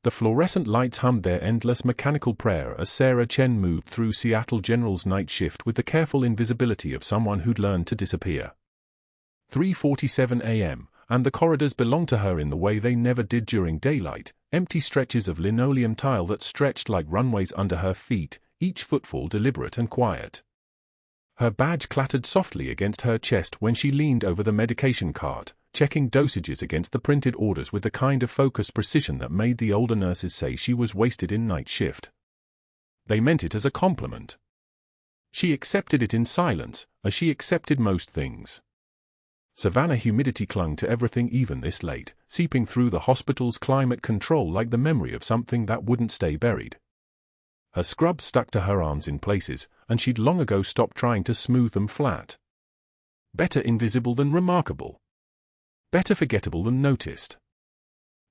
The fluorescent lights hummed their endless mechanical prayer as Sarah Chen moved through Seattle General's night shift with the careful invisibility of someone who'd learned to disappear. 3:47 a.m., and the corridors belonged to her in the way they never did during daylight, empty stretches of linoleum tile that stretched like runways under her feet, each footfall deliberate and quiet. Her badge clattered softly against her chest when she leaned over the medication cart, checking dosages against the printed orders with the kind of focused precision that made the older nurses say she was wasted in night shift. They meant it as a compliment. She accepted it in silence, as she accepted most things. Savannah humidity clung to everything even this late, seeping through the hospital's climate control like the memory of something that wouldn't stay buried. Her scrubs stuck to her arms in places, and she'd long ago stopped trying to smooth them flat. Better invisible than remarkable. Better forgettable than noticed.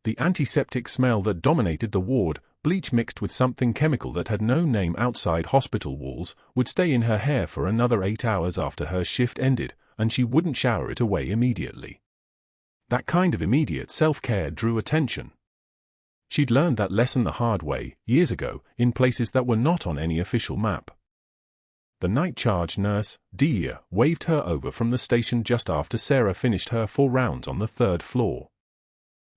The antiseptic smell that dominated the ward, bleach mixed with something chemical that had no name outside hospital walls, would stay in her hair for another 8 hours after her shift ended, and she wouldn't shower it away immediately. That kind of immediate self-care drew attention. She'd learned that lesson the hard way, years ago, in places that were not on any official map. The night charge nurse, Delia, waved her over from the station just after Sarah finished her 4 rounds on the 3rd floor.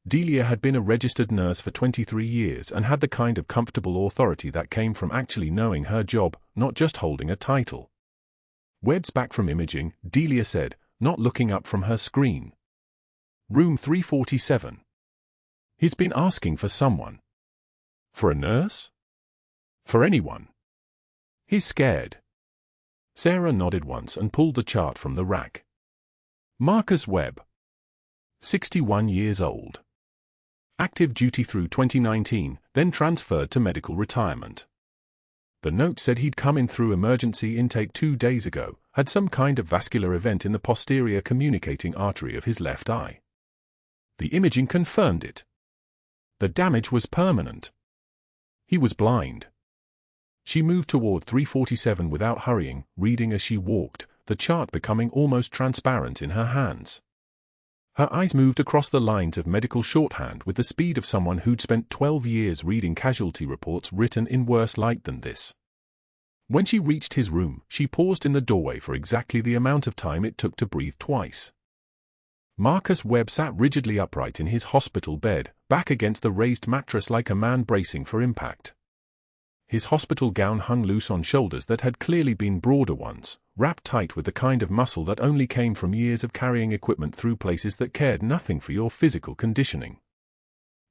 Delia had been a registered nurse for 23 years and had the kind of comfortable authority that came from actually knowing her job, not just holding a title. "Webb's back from imaging," Delia said, not looking up from her screen. "Room 347. He's been asking for someone." "For a nurse?" "For anyone. He's scared." Sarah nodded once and pulled the chart from the rack. Marcus Webb. 61 years old. Active duty through 2019, then transferred to medical retirement. The note said he'd come in through emergency intake 2 days ago, had some kind of vascular event in the posterior communicating artery of his left eye. The imaging confirmed it. The damage was permanent. He was blind. She moved toward 347 without hurrying, reading as she walked, the chart becoming almost transparent in her hands. Her eyes moved across the lines of medical shorthand with the speed of someone who'd spent 12 years reading casualty reports written in worse light than this. When she reached his room, she paused in the doorway for exactly the amount of time it took to breathe twice. Marcus Webb sat rigidly upright in his hospital bed, back against the raised mattress like a man bracing for impact. His hospital gown hung loose on shoulders that had clearly been broader ones, wrapped tight with the kind of muscle that only came from years of carrying equipment through places that cared nothing for your physical conditioning.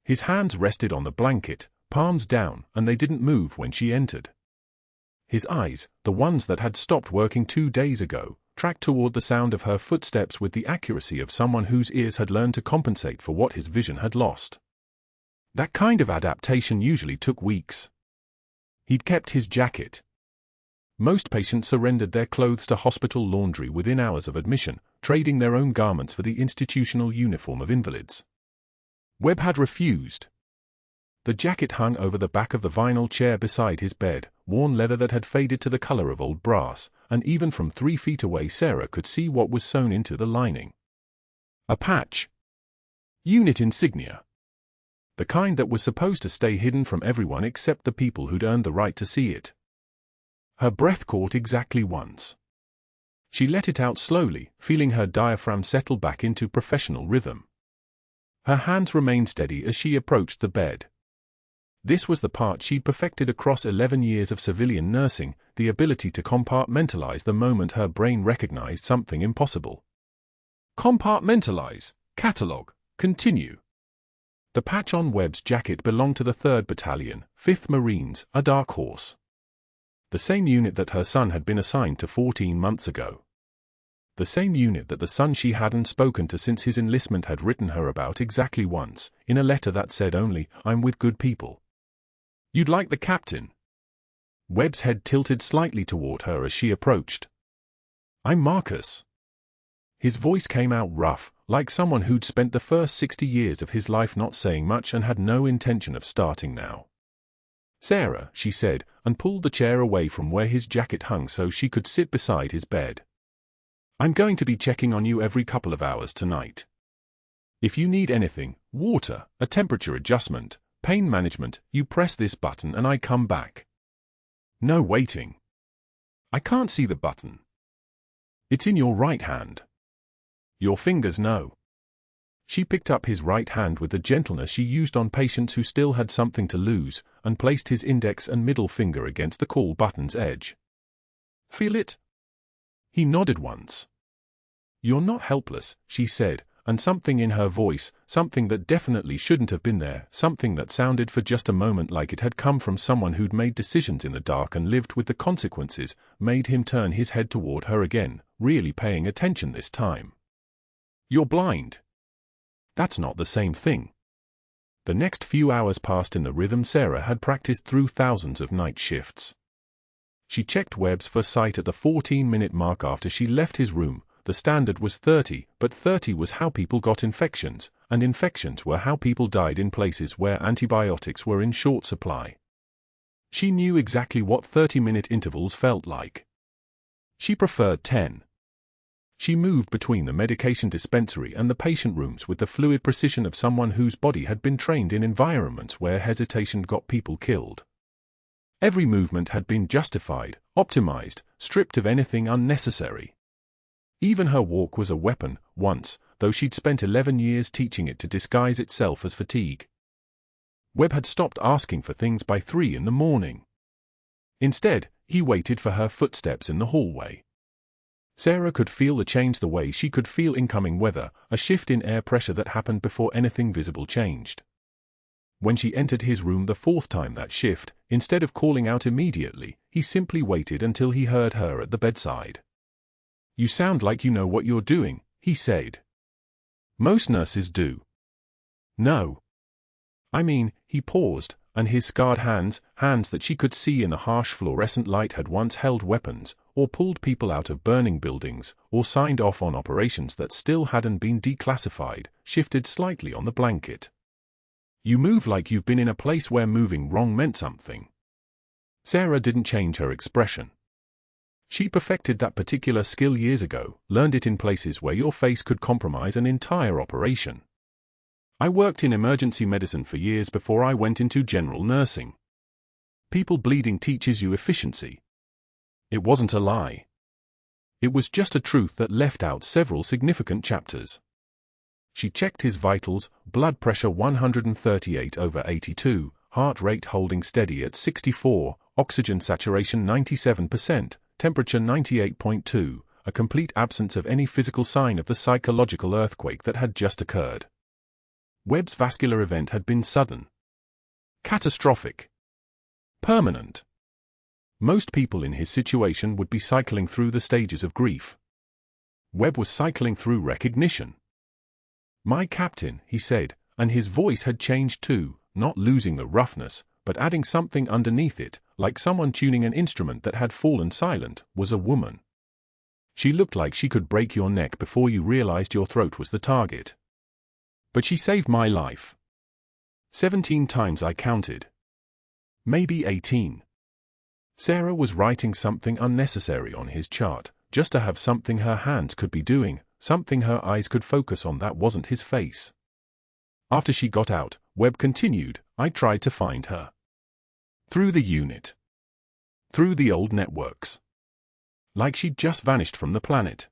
His hands rested on the blanket, palms down, and they didn't move when she entered. His eyes, the ones that had stopped working 2 days ago, tracked toward the sound of her footsteps with the accuracy of someone whose ears had learned to compensate for what his vision had lost. That kind of adaptation usually took weeks. He'd kept his jacket. Most patients surrendered their clothes to hospital laundry within hours of admission, trading their own garments for the institutional uniform of invalids. Webb had refused. The jacket hung over the back of the vinyl chair beside his bed, worn leather that had faded to the color of old brass, and even from 3 feet away Sarah could see what was sewn into the lining. A patch. Unit insignia. The kind that was supposed to stay hidden from everyone except the people who'd earned the right to see it. Her breath caught exactly once. She let it out slowly, feeling her diaphragm settle back into professional rhythm. Her hands remained steady as she approached the bed. This was the part she'd perfected across 11 years of civilian nursing, the ability to compartmentalize the moment her brain recognized something impossible. Compartmentalize, catalog, continue. The patch on Webb's jacket belonged to the 3rd Battalion, 5th Marines, a dark horse. The same unit that her son had been assigned to 14 months ago. The same unit that the son she hadn't spoken to since his enlistment had written her about exactly once, in a letter that said only, "I'm with good people." "You'd like the captain?" Webb's head tilted slightly toward her as she approached. "I'm Marcus." His voice came out rough, like someone who'd spent the first 60 years of his life not saying much and had no intention of starting now. "Sarah," she said, and pulled the chair away from where his jacket hung so she could sit beside his bed. "I'm going to be checking on you every couple of hours tonight. If you need anything, water, a temperature adjustment, Pain management, you press this button and I come back. No waiting. I can't see the button. It's in your right hand. Your fingers know. She picked up his right hand with the gentleness she used on patients who still had something to lose, and placed his index and middle finger against the call button's edge. Feel it? He nodded once. You're not helpless, she said, and something in her voice, something that definitely shouldn't have been there, something that sounded for just a moment like it had come from someone who'd made decisions in the dark and lived with the consequences, made him turn his head toward her again, really paying attention this time. You're blind. That's not the same thing. The next few hours passed in the rhythm Sarah had practiced through thousands of night shifts. She checked Webb's for sight at the 14-minute mark after she left his room. The standard was 30, but 30 was how people got infections, and infections were how people died in places where antibiotics were in short supply. She knew exactly what 30-minute intervals felt like. She preferred 10. She moved between the medication dispensary and the patient rooms with the fluid precision of someone whose body had been trained in environments where hesitation got people killed. Every movement had been justified, optimized, stripped of anything unnecessary. Even her walk was a weapon, once, though she'd spent 11 years teaching it to disguise itself as fatigue. Webb had stopped asking for things by 3 in the morning. Instead, he waited for her footsteps in the hallway. Sarah could feel the change the way she could feel incoming weather, a shift in air pressure that happened before anything visible changed. When she entered his room the 4th time that shift, instead of calling out immediately, he simply waited until he heard her at the bedside. You sound like you know what you're doing, he said. Most nurses do. No. I mean, he paused, and his scarred hands that she could see in the harsh fluorescent light had once held weapons, or pulled people out of burning buildings, or signed off on operations that still hadn't been declassified, shifted slightly on the blanket. You move like you've been in a place where moving wrong meant something. Sarah didn't change her expression. She perfected that particular skill years ago, learned it in places where your face could compromise an entire operation. I worked in emergency medicine for years before I went into general nursing. People bleeding teaches you efficiency. It wasn't a lie. It was just a truth that left out several significant chapters. She checked his vitals, blood pressure 138/82, heart rate holding steady at 64, oxygen saturation 97%, temperature 98.2, a complete absence of any physical sign of the psychological earthquake that had just occurred. Webb's vascular event had been sudden, catastrophic, permanent. Most people in his situation would be cycling through the stages of grief. Webb was cycling through recognition. My captain, he said, and his voice had changed too, not losing the roughness, but adding something underneath it, like someone tuning an instrument that had fallen silent, was a woman. She looked like she could break your neck before you realized your throat was the target. But she saved my life. 17 times I counted. Maybe 18. Sarah was writing something unnecessary on his chart, just to have something her hands could be doing, something her eyes could focus on that wasn't his face. After she got out, Webb continued, I tried to find her. Through the unit. Through the old networks. Like she'd just vanished from the planet.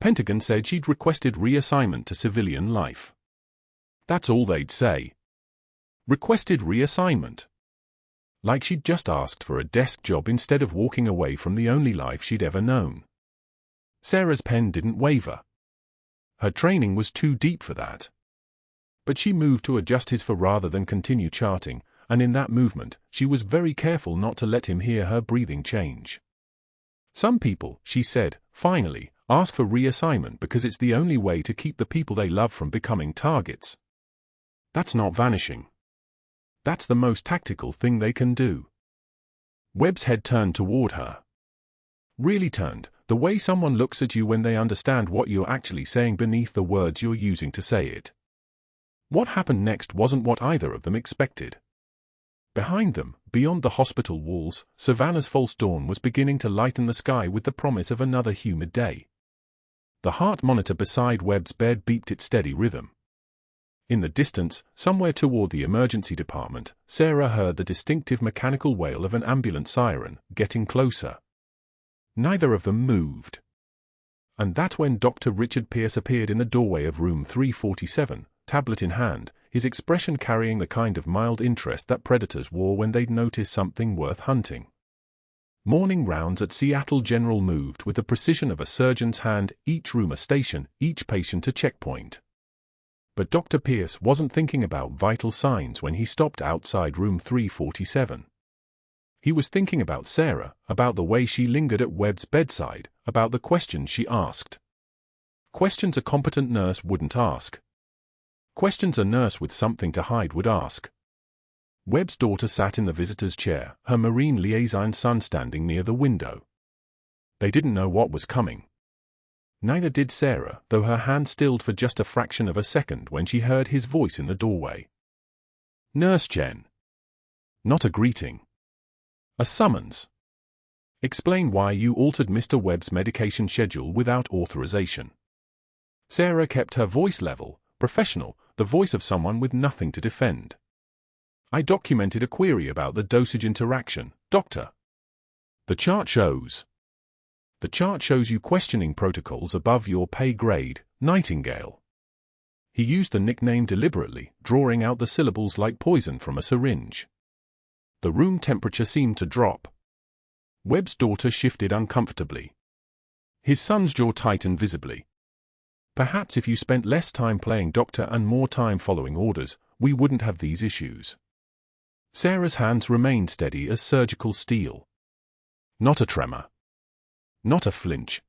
Pentagon said she'd requested reassignment to civilian life. That's all they'd say. Requested reassignment. Like she'd just asked for a desk job instead of walking away from the only life she'd ever known. Sarah's pen didn't waver. Her training was too deep for that. But she moved to adjust his for rather than continue charting, and in that movement, she was very careful not to let him hear her breathing change. Some people, she said, finally, ask for reassignment because it's the only way to keep the people they love from becoming targets. That's not vanishing. That's the most tactical thing they can do. Webb's head turned toward her. Really turned, the way someone looks at you when they understand what you're actually saying beneath the words you're using to say it. What happened next wasn't what either of them expected. Behind them, beyond the hospital walls, Savannah's false dawn was beginning to lighten the sky with the promise of another humid day. The heart monitor beside Webb's bed beeped its steady rhythm. In the distance, somewhere toward the emergency department, Sarah heard the distinctive mechanical wail of an ambulance siren, getting closer. Neither of them moved. And that's when Dr. Richard Pierce appeared in the doorway of room 347, tablet in hand, his expression carrying the kind of mild interest that predators wore when they'd notice something worth hunting. Morning rounds at Seattle General moved with the precision of a surgeon's hand, each room a station, each patient a checkpoint. But Dr. Pierce wasn't thinking about vital signs when he stopped outside room 347. He was thinking about Sarah, about the way she lingered at Webb's bedside, about the questions she asked. Questions a competent nurse wouldn't ask. Questions a nurse with something to hide would ask. Webb's daughter sat in the visitor's chair, her Marine liaison son standing near the window. They didn't know what was coming. Neither did Sarah, though her hand stilled for just a fraction of a second when she heard his voice in the doorway. "Nurse Chen." Not a greeting. A summons. "Explain why you altered Mr. Webb's medication schedule without authorization." Sarah kept her voice level, professional, the voice of someone with nothing to defend. "I documented a query about the dosage interaction, doctor. The chart shows you questioning protocols above your pay grade, Nightingale." He used the nickname deliberately, drawing out the syllables like poison from a syringe. The room temperature seemed to drop. Webb's daughter shifted uncomfortably. His son's jaw tightened visibly. "Perhaps if you spent less time playing doctor and more time following orders, we wouldn't have these issues." Sarah's hands remained steady as surgical steel. Not a tremor. Not a flinch.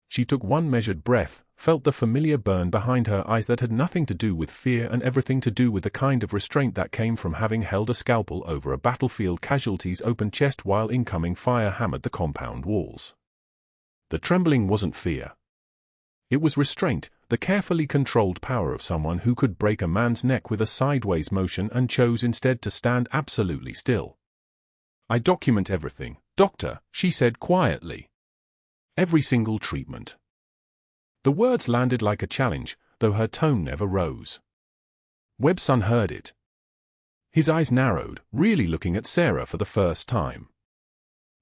She took one measured breath, felt the familiar burn behind her eyes that had nothing to do with fear and everything to do with the kind of restraint that came from having held a scalpel over a battlefield casualty's open chest while incoming fire hammered the compound walls. The trembling wasn't fear. It was restraint, the carefully controlled power of someone who could break a man's neck with a sideways motion and chose instead to stand absolutely still. "I document everything, doctor," she said quietly. "Every single treatment." The words landed like a challenge, though her tone never rose. Webb's son heard it. His eyes narrowed, really looking at Sarah for the first time.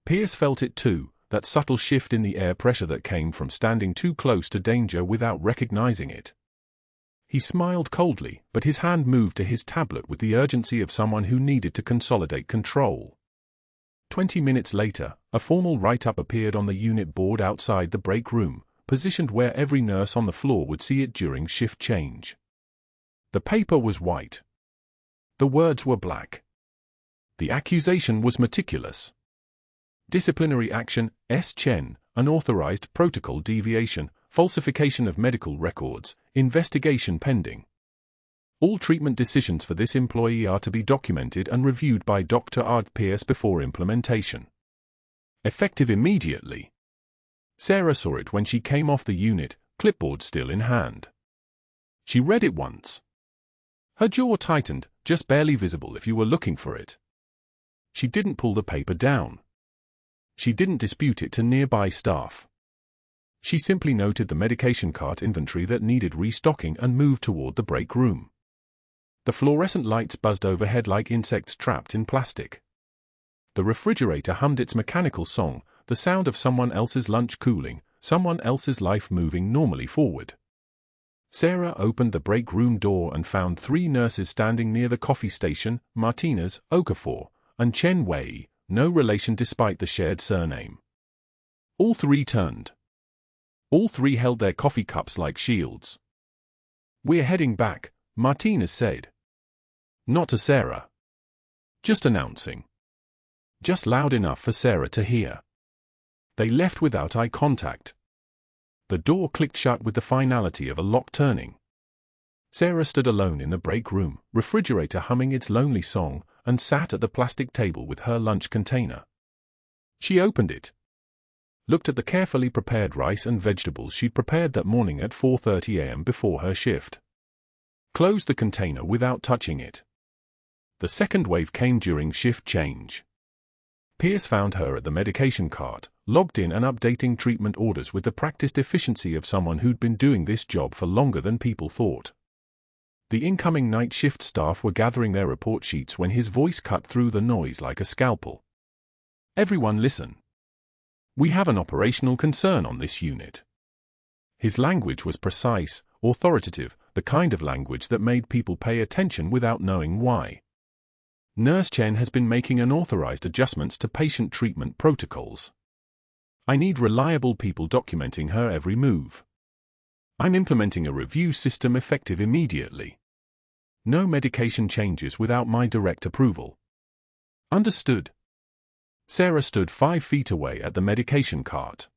Pierce felt it too, that subtle shift in the air pressure that came from standing too close to danger without recognizing it. He smiled coldly, but his hand moved to his tablet with the urgency of someone who needed to consolidate control. 20 minutes later, a formal write-up appeared on the unit board outside the break room, positioned where every nurse on the floor would see it during shift change. The paper was white. The words were black. The accusation was meticulous. Disciplinary action, Chen, unauthorized protocol deviation, falsification of medical records, investigation pending. All treatment decisions for this employee are to be documented and reviewed by Dr. Pierce before implementation. Effective immediately. Sarah saw it when she came off the unit, clipboard still in hand. She read it once. Her jaw tightened, just barely visible if you were looking for it. She didn't pull the paper down. She didn't dispute it to nearby staff. She simply noted the medication cart inventory that needed restocking and moved toward the break room. The fluorescent lights buzzed overhead like insects trapped in plastic. The refrigerator hummed its mechanical song, the sound of someone else's lunch cooling, someone else's life moving normally forward. Sarah opened the break room door and found 3 nurses standing near the coffee station, Martinez, Okafor, and Chen Wei, no relation despite the shared surname. All 3 turned. All 3 held their coffee cups like shields. "We're heading back," Martinez said. Not to Sarah. Just announcing. Just loud enough for Sarah to hear. They left without eye contact. The door clicked shut with the finality of a lock turning. Sarah stood alone in the break room, refrigerator humming its lonely song, and sat at the plastic table with her lunch container. She opened it. Looked at the carefully prepared rice and vegetables she'd prepared that morning at 4:30 a.m. before her shift. Closed the container without touching it. The second wave came during shift change. Pierce found her at the medication cart, logged in and updating treatment orders with the practiced efficiency of someone who'd been doing this job for longer than people thought. The incoming night shift staff were gathering their report sheets when his voice cut through the noise like a scalpel. "Everyone listen. We have an operational concern on this unit." His language was precise, authoritative, the kind of language that made people pay attention without knowing why. "Nurse Chen has been making unauthorized adjustments to patient treatment protocols. I need reliable people documenting her every move. I'm implementing a review system effective immediately. No medication changes without my direct approval." "Understood." Sarah stood 5 feet away at the medication cart.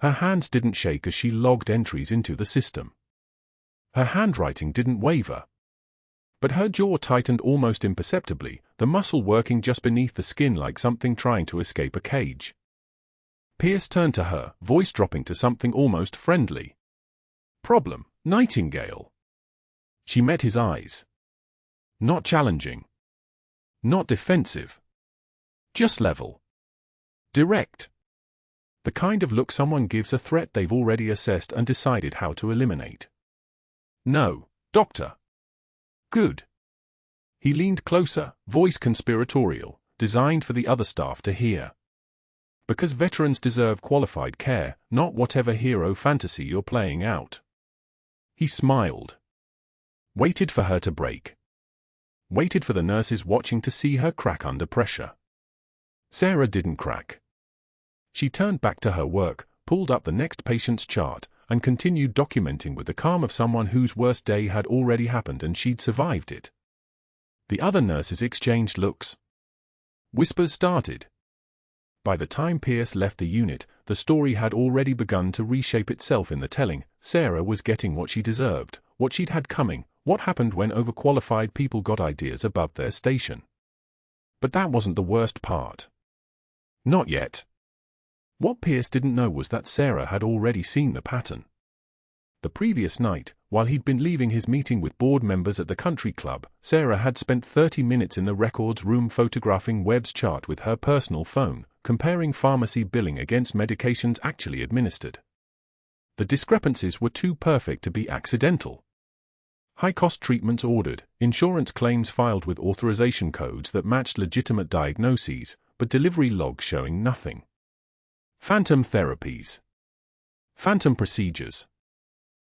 Her hands didn't shake as she logged entries into the system. Her handwriting didn't waver. But her jaw tightened almost imperceptibly, the muscle working just beneath the skin like something trying to escape a cage. Pierce turned to her, voice dropping to something almost friendly. "Problem, Nightingale." She met his eyes. Not challenging. Not defensive. Just level. Direct. The kind of look someone gives a threat they've already assessed and decided how to eliminate. "No, doctor." "Good." He leaned closer, voice conspiratorial, designed for the other staff to hear. "Because veterans deserve qualified care, not whatever hero fantasy you're playing out." He smiled. Waited for her to break. Waited for the nurses watching to see her crack under pressure. Sarah didn't crack. She turned back to her work, pulled up the next patient's chart, and continued documenting with the calm of someone whose worst day had already happened and she'd survived it. The other nurses exchanged looks. Whispers started. By the time Pierce left the unit, the story had already begun to reshape itself in the telling. Sarah was getting what she deserved, what she'd had coming, what happened when overqualified people got ideas above their station. But that wasn't the worst part. Not yet. What Pierce didn't know was that Sarah had already seen the pattern. The previous night, while he'd been leaving his meeting with board members at the country club, Sarah had spent 30 minutes in the records room photographing Webb's chart with her personal phone, comparing pharmacy billing against medications actually administered. The discrepancies were too perfect to be accidental. High-cost treatments ordered, insurance claims filed with authorization codes that matched legitimate diagnoses, but delivery logs showing nothing. Phantom therapies. Phantom procedures.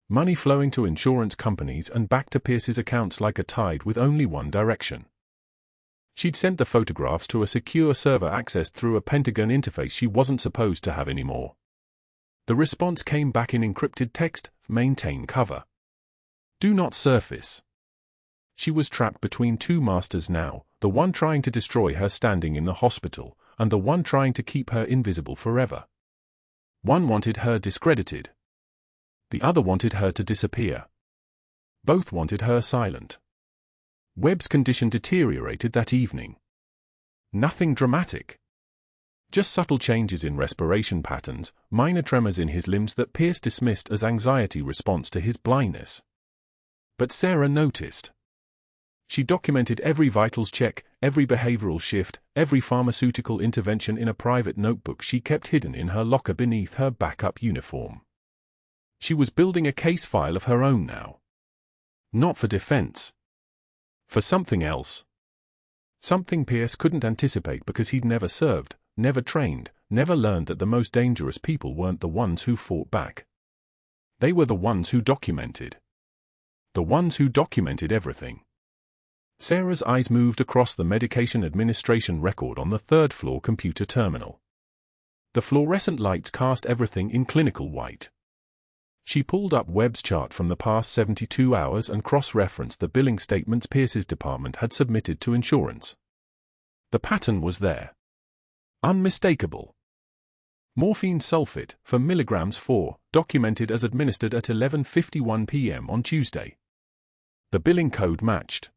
Money flowing to insurance companies and back to Pierce's accounts like a tide with only one direction. She'd sent the photographs to a secure server accessed through a Pentagon interface she wasn't supposed to have anymore. The response came back in encrypted text: "Maintain cover. Do not surface." She was trapped between two masters now, the one trying to destroy her standing in the hospital, and the one trying to keep her invisible forever. One wanted her discredited. The other wanted her to disappear. Both wanted her silent. Webb's condition deteriorated that evening. Nothing dramatic. Just subtle changes in respiration patterns, minor tremors in his limbs that Pierce dismissed as anxiety response to his blindness. But Sarah noticed. She documented every vitals check, every behavioral shift, every pharmaceutical intervention in a private notebook she kept hidden in her locker beneath her backup uniform. She was building a case file of her own now. Not for defense. For something else. Something Pierce couldn't anticipate because he'd never served, never trained, never learned that the most dangerous people weren't the ones who fought back. They were the ones who documented. The ones who documented everything. Sarah's eyes moved across the medication administration record on the third-floor computer terminal. The fluorescent lights cast everything in clinical white. She pulled up Webb's chart from the past 72 hours and cross-referenced the billing statements Pierce's department had submitted to insurance. The pattern was there. Unmistakable. Morphine sulfate, for milligrams 4, documented as administered at 11:51 p.m. on Tuesday. The billing code matched.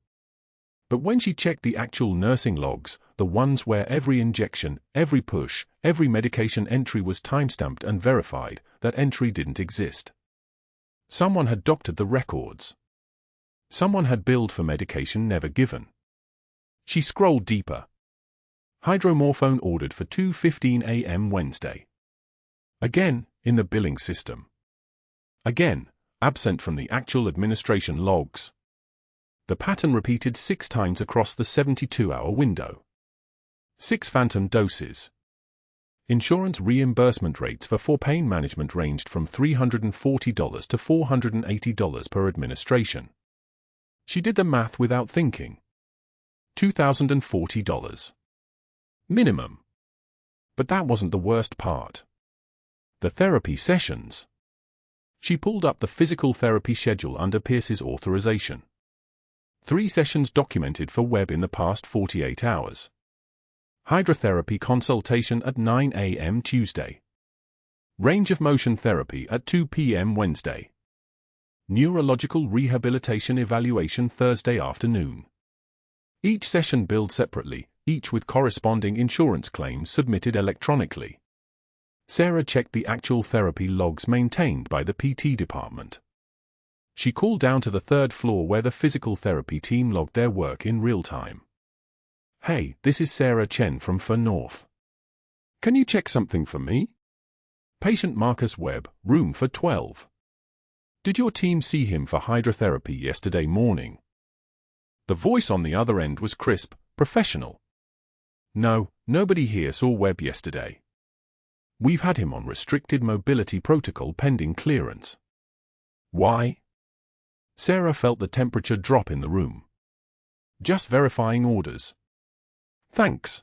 But when she checked the actual nursing logs, the ones where every injection, every push, every medication entry was timestamped and verified, that entry didn't exist. Someone had doctored the records. Someone had billed for medication never given. She scrolled deeper. Hydromorphone ordered for 2:15 a.m. Wednesday. Again, in the billing system. Again, absent from the actual administration logs. The pattern repeated 6 times across the 72-hour window. 6 phantom doses. Insurance reimbursement rates for pain management ranged from $340 to $480 per administration. She did the math without thinking. $2,040. Minimum. But that wasn't the worst part. The therapy sessions. She pulled up the physical therapy schedule under Pierce's authorization. 3 sessions documented for Webb in the past 48 hours. Hydrotherapy consultation at 9 a.m. Tuesday. Range of motion therapy at 2 p.m. Wednesday. Neurological rehabilitation evaluation Thursday afternoon. Each session billed separately, each with corresponding insurance claims submitted electronically. Sarah checked the actual therapy logs maintained by the PT department. She called down to the 3rd floor where the physical therapy team logged their work in real time. "Hey, this is Sarah Chen from FA North. Can you check something for me? Patient Marcus Webb, room for 12. Did your team see him for hydrotherapy yesterday morning?" The voice on the other end was crisp, professional. "No, nobody here saw Webb yesterday. We've had him on restricted mobility protocol pending clearance." "Why?" Sarah felt the temperature drop in the room. "Just verifying orders." "Thanks."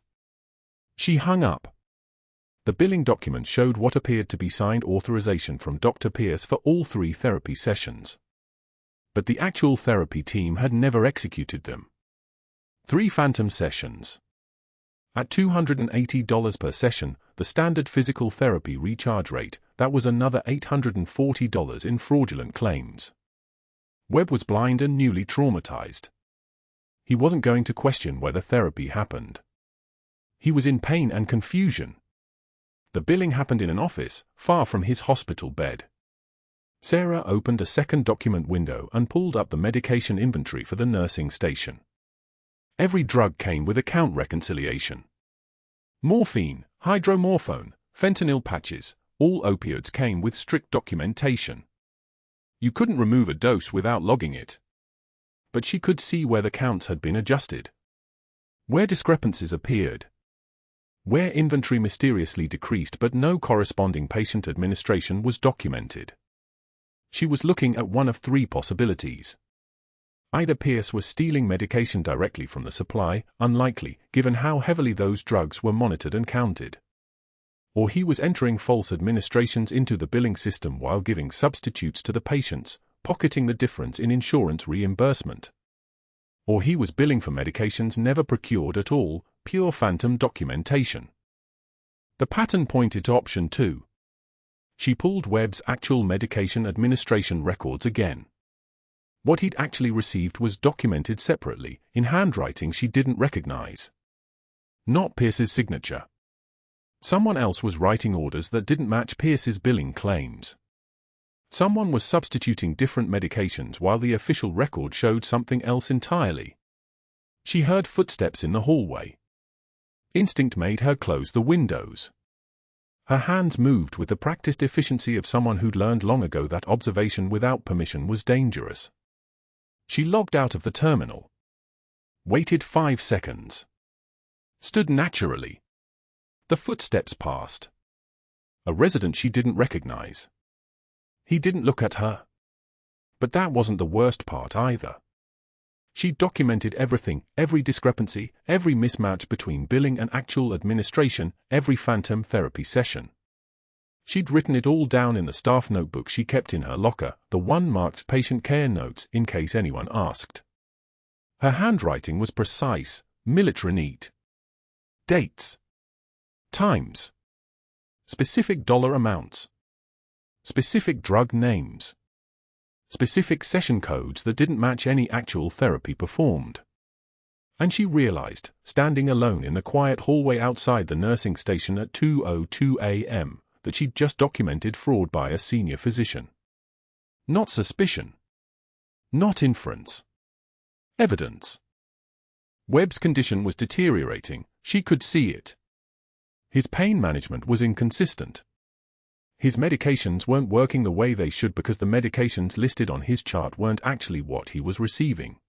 She hung up. The billing document showed what appeared to be signed authorization from Dr. Pierce for all 3 therapy sessions. But the actual therapy team had never executed them. 3 phantom sessions. At $280 per session, the standard physical therapy recharge rate, that was another $840 in fraudulent claims. Webb was blind and newly traumatized. He wasn't going to question whether therapy happened. He was in pain and confusion. The billing happened in an office, far from his hospital bed. Sarah opened a second document window and pulled up the medication inventory for the nursing station. Every drug came with account reconciliation. Morphine, hydromorphone, fentanyl patches, all opioids came with strict documentation. You couldn't remove a dose without logging it. But she could see where the counts had been adjusted. Where discrepancies appeared. Where inventory mysteriously decreased but no corresponding patient administration was documented. She was looking at one of 3 possibilities. Either Pierce was stealing medication directly from the supply, unlikely, given how heavily those drugs were monitored and counted. Or he was entering false administrations into the billing system while giving substitutes to the patients, pocketing the difference in insurance reimbursement. Or he was billing for medications never procured at all, pure phantom documentation. The pattern pointed to option 2. She pulled Webb's actual medication administration records again. What he'd actually received was documented separately, in handwriting she didn't recognize. Not Pierce's signature. Someone else was writing orders that didn't match Pierce's billing claims. Someone was substituting different medications while the official record showed something else entirely. She heard footsteps in the hallway. Instinct made her close the windows. Her hands moved with the practiced efficiency of someone who'd learned long ago that observation without permission was dangerous. She logged out of the terminal. Waited 5 seconds. Stood naturally. The footsteps passed. A resident she didn't recognize. He didn't look at her. But that wasn't the worst part either. She documented everything, every discrepancy, every mismatch between billing and actual administration, every phantom therapy session. She'd written it all down in the staff notebook she kept in her locker, the one marked patient care notes in case anyone asked. Her handwriting was precise, military neat. Dates. Times. Specific dollar amounts. Specific drug names. Specific session codes that didn't match any actual therapy performed. And she realized, standing alone in the quiet hallway outside the nursing station at 2:02 a.m., that she'd just documented fraud by a senior physician. Not suspicion. Not inference. Evidence. Webb's condition was deteriorating, she could see it. His pain management was inconsistent. His medications weren't working the way they should because the medications listed on his chart weren't actually what he was receiving.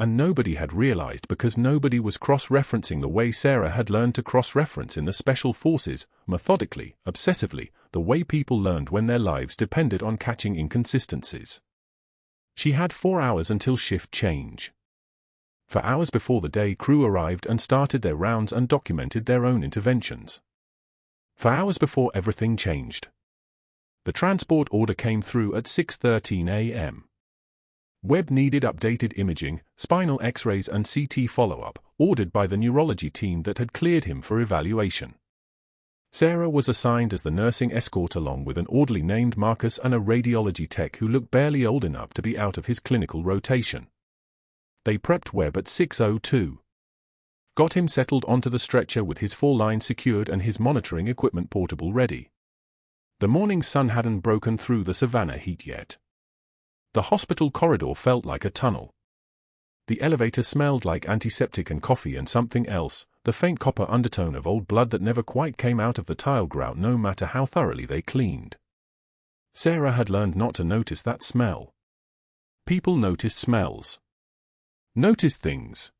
And nobody had realized because nobody was cross-referencing the way Sarah had learned to cross-reference in the special forces, methodically, obsessively, the way people learned when their lives depended on catching inconsistencies. She had 4 hours until shift change. For hours before the day crew arrived and started their rounds and documented their own interventions. For hours before everything changed. The transport order came through at 6:13 a.m. Webb needed updated imaging, spinal X-rays and CT follow-up, ordered by the neurology team that had cleared him for evaluation. Sarah was assigned as the nursing escort along with an orderly named Marcus and a radiology tech who looked barely old enough to be out of his clinical rotation. They prepped Webb at 6:02. Got him settled onto the stretcher with his 4-line secured and his monitoring equipment portable ready. The morning sun hadn't broken through the Savannah heat yet. The hospital corridor felt like a tunnel. The elevator smelled like antiseptic and coffee and something else, the faint copper undertone of old blood that never quite came out of the tile grout no matter how thoroughly they cleaned. Sarah had learned not to notice that smell. People noticed smells. Noticed things.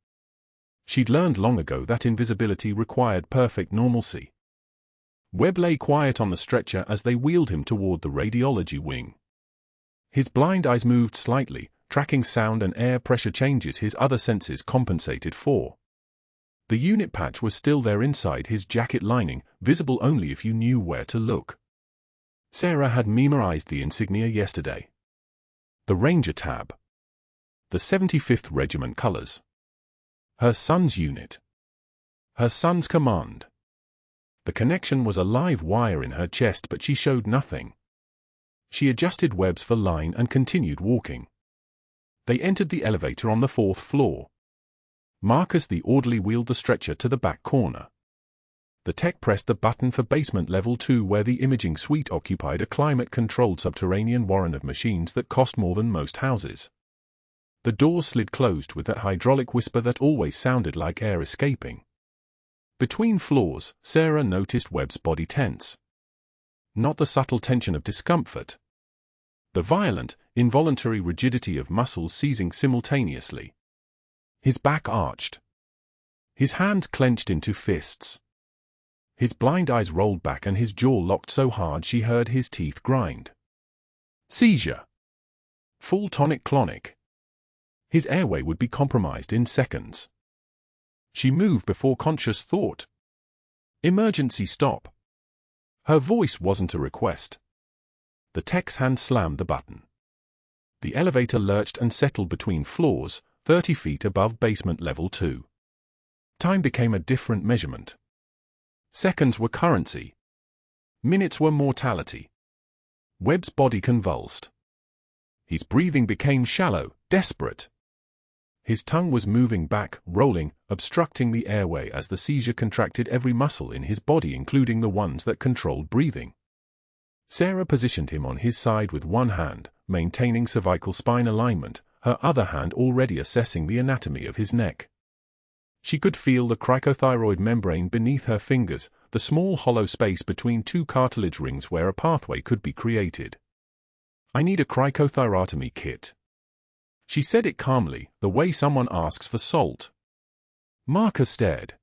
She'd learned long ago that invisibility required perfect normalcy. Webb lay quiet on the stretcher as they wheeled him toward the radiology wing. His blind eyes moved slightly, tracking sound and air pressure changes his other senses compensated for. The unit patch was still there inside his jacket lining, visible only if you knew where to look. Sarah had memorized the insignia yesterday. The Ranger tab. The 75th Regiment colors. Her son's unit. Her son's command. The connection was a live wire in her chest, but she showed nothing. She adjusted Webb's for line and continued walking. They entered the elevator on the 4th floor. Marcus the orderly wheeled the stretcher to the back corner. The tech pressed the button for basement level 2 where the imaging suite occupied a climate-controlled subterranean warren of machines that cost more than most houses. The door slid closed with that hydraulic whisper that always sounded like air escaping. Between floors, Sarah noticed Webb's body tense. Not the subtle tension of discomfort. The violent, involuntary rigidity of muscles seizing simultaneously. His back arched. His hands clenched into fists. His blind eyes rolled back and his jaw locked so hard she heard his teeth grind. Seizure. Full tonic-clonic. His airway would be compromised in seconds. She moved before conscious thought. Emergency stop. Her voice wasn't a request. The tech's hand slammed the button. The elevator lurched and settled between floors, 30 feet above basement level 2. Time became a different measurement. Seconds were currency. Minutes were mortality. Webb's body convulsed. His breathing became shallow, desperate. His tongue was moving back, rolling, obstructing the airway as the seizure contracted every muscle in his body, including the ones that controlled breathing. Sarah positioned him on his side with one hand, maintaining cervical spine alignment, her other hand already assessing the anatomy of his neck. She could feel the cricothyroid membrane beneath her fingers, the small hollow space between two cartilage rings where a pathway could be created. "I need a cricothyrotomy kit." She said it calmly, the way someone asks for salt. Marcus stared.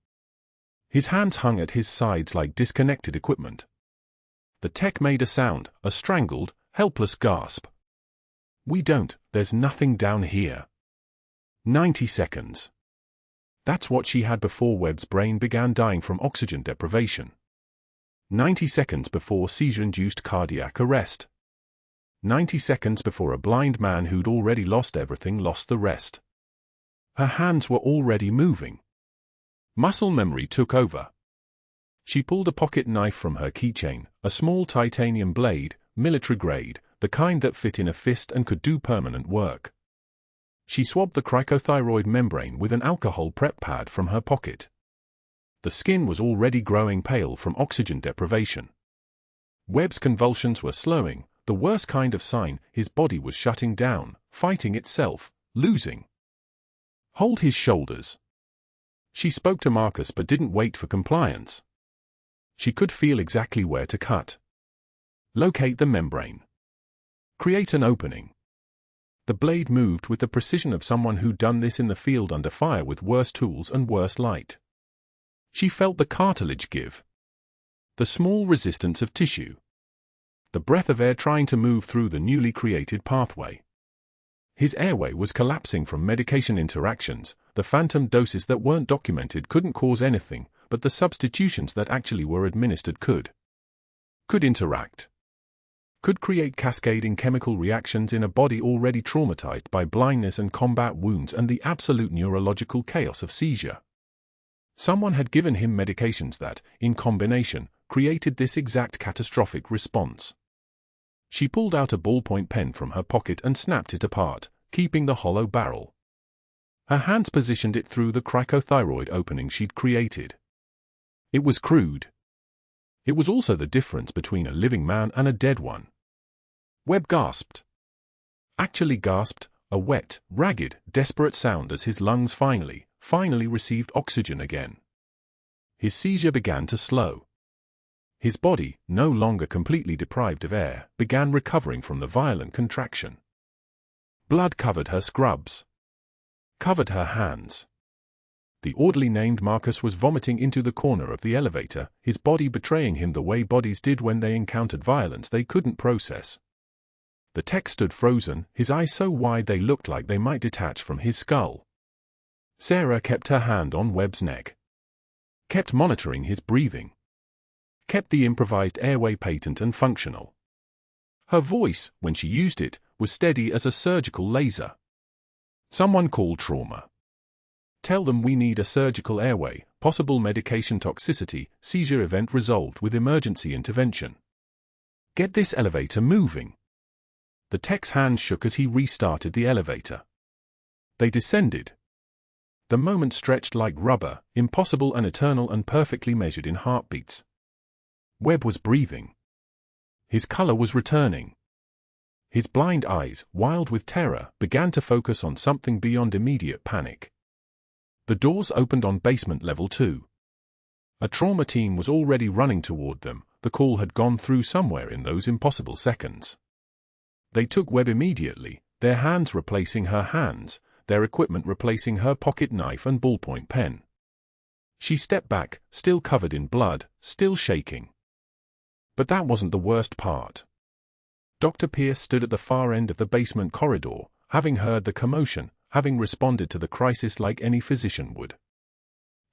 His hands hung at his sides like disconnected equipment. The tech made a sound, a strangled, helpless gasp. "We don't, there's nothing down here." 90 seconds. That's what she had before Webb's brain began dying from oxygen deprivation. 90 seconds before seizure-induced cardiac arrest. 90 seconds before a blind man who'd already lost everything lost the rest. Her hands were already moving. Muscle memory took over. She pulled a pocket knife from her keychain, a small titanium blade, military grade, the kind that fit in a fist and could do permanent work. She swabbed the cricothyroid membrane with an alcohol prep pad from her pocket. The skin was already growing pale from oxygen deprivation. Webb's convulsions were slowing, the worst kind of sign. His body was shutting down, fighting itself, losing. "Hold his shoulders." She spoke to Marcus but didn't wait for compliance. She could feel exactly where to cut. Locate the membrane. Create an opening. The blade moved with the precision of someone who'd done this in the field under fire with worse tools and worse light. She felt the cartilage give. The small resistance of tissue. The breath of air trying to move through the newly created pathway. His airway was collapsing from medication interactions. The phantom doses that weren't documented couldn't cause anything, but the substitutions that actually were administered could interact. Could create cascading chemical reactions in a body already traumatized by blindness and combat wounds and the absolute neurological chaos of seizure. Someone had given him medications that, in combination, created this exact catastrophic response. She pulled out a ballpoint pen from her pocket and snapped it apart, keeping the hollow barrel. Her hands positioned it through the cricothyroid opening she'd created. It was crude. It was also the difference between a living man and a dead one. Webb gasped. Actually gasped, a wet, ragged, desperate sound as his lungs finally received oxygen again. His seizure began to slow. His body, no longer completely deprived of air, began recovering from the violent contraction. Blood covered her scrubs. Covered her hands. The orderly named Marcus was vomiting into the corner of the elevator, his body betraying him the way bodies did when they encountered violence they couldn't process. The tech stood frozen, his eyes so wide they looked like they might detach from his skull. Sarah kept her hand on Webb's neck. Kept monitoring his breathing. Kept the improvised airway patent and functional. Her voice, when she used it, was steady as a surgical laser. Someone called trauma. Tell them we need a surgical airway, possible medication toxicity, seizure event resolved with emergency intervention. Get this elevator moving. The tech's hand shook as he restarted the elevator. They descended. The moment stretched like rubber, impossible and eternal and perfectly measured in heartbeats. Webb was breathing. His color was returning. His blind eyes, wild with terror, began to focus on something beyond immediate panic. The doors opened on basement level 2. A trauma team was already running toward them. The call had gone through somewhere in those impossible seconds. They took Webb immediately, their hands replacing her hands, their equipment replacing her pocket knife and ballpoint pen. She stepped back, still covered in blood, still shaking. But that wasn't the worst part. Dr. Pierce stood at the far end of the basement corridor, having heard the commotion, having responded to the crisis like any physician would.